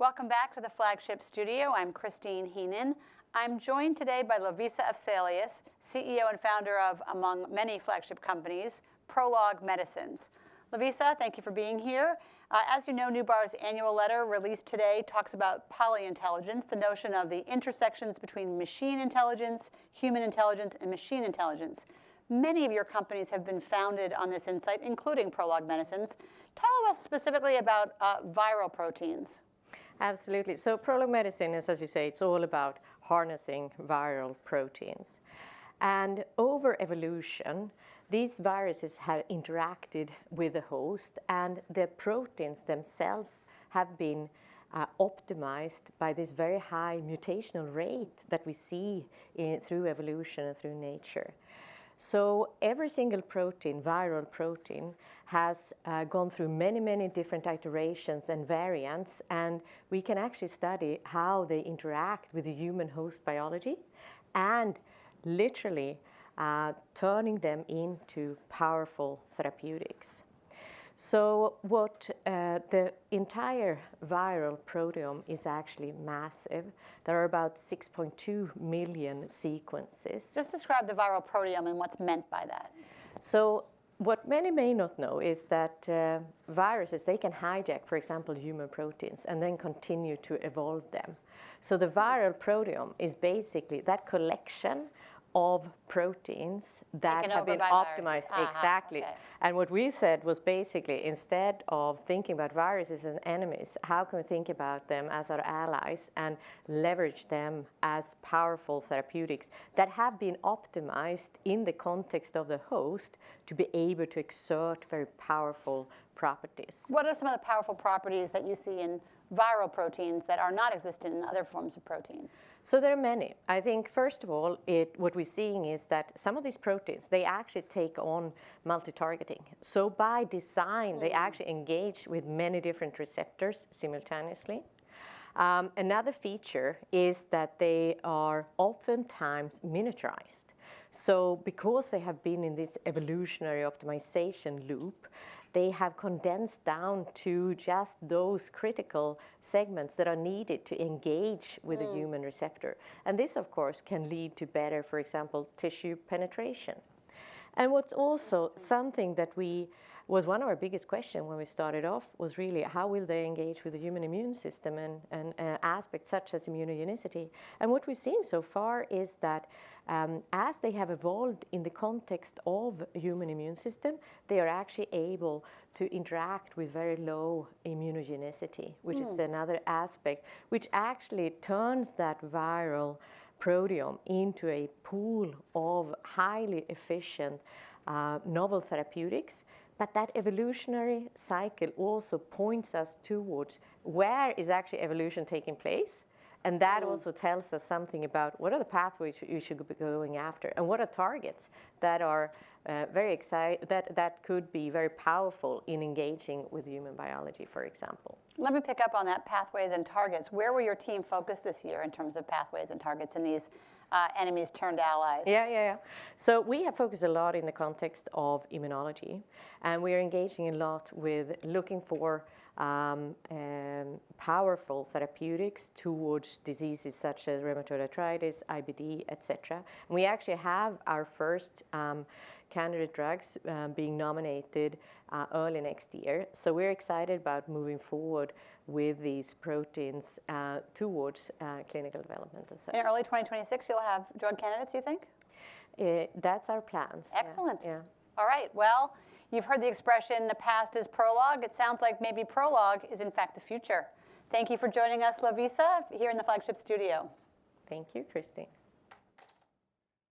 Welcome back to the Flagship Studio. I'm Christine Heenan. I'm joined today by Lovisa Afzelius, CEO and founder of, among many flagship companies, Prologue Medicines. Lovisa, thank you for being here. As you know, Newbar's annual letter released today talks about polyintelligence, the notion of the intersections between machine intelligence, human intelligence, and machine intelligence. Many of your companies have been founded on this insight, including Prologue Medicines. Tell us specifically about viral proteins. Absolutely. So Prologue Medicine is, as you say, it's all about harnessing viral proteins. And over evolution, these viruses have interacted with the host, and the proteins themselves have been optimized by this very high mutational rate that we see through evolution and through nature. So every single protein, viral protein, has gone through many, many different iterations and variants, and we can actually study how they interact with the human host biology and literally turning them into powerful therapeutics. So what the entire viral proteome is actually massive. There are about 6.2 million sequences. Just describe the viral proteome and what's meant by that. So what many may not know is that viruses, they can hijack, for example, human proteins and then continue to evolve them. So the viral proteome is basically that collection of proteins that have been optimized. Exactly. Okay. And what we said was basically, instead of thinking about viruses as enemies, how can we think about them as our allies and leverage them as powerful therapeutics that have been optimized in the context of the host to be able to exert very powerful properties. What are some of the powerful properties that you see in viral proteins that are not existent in other forms of protein? So there are many. I think, first of all, what we're seeing is that some of these proteins, they actually take on multi-targeting. So by design, they actually engage with many different receptors simultaneously. Another feature is that they are oftentimes miniaturized. So because they have been in this evolutionary optimization loop, they have condensed down to just those critical segments that are needed to engage with a human receptor. And this, of course, can lead to better, for example, tissue penetration. And what's also something that was one of our biggest questions when we started off was really how will they engage with the human immune system and aspects such as immunogenicity. And what we've seen so far is that as they have evolved in the context of a human immune system, they are actually able to interact with very low immunogenicity, which is another aspect, which actually turns that viral proteome into a pool of highly efficient novel therapeutics. But that evolutionary cycle also points us towards where is actually evolution taking place. And that also tells us something about what are the pathways you should be going after and what are targets that are very exciting, that could be very powerful in engaging with human biology, for example. Let me pick up on that, pathways and targets. Where will your team focus this year in terms of pathways and targets in these enemies turned allies? Yeah. So we have focused a lot in the context of immunology, and we are engaging a lot with looking for powerful therapeutics towards diseases such as rheumatoid arthritis, IBD, etc. And we actually have our first candidate drugs being nominated early next year. So we're excited about moving forward with these proteins towards clinical development. In early 2026, you'll have drug candidates, you think? That's our plans. Excellent. Yeah. All right. Well, you've heard the expression, the past is prologue. It sounds like maybe prologue is in fact the future. Thank you for joining us, Lovisa, here in the Flagship Studio. Thank you, Christine.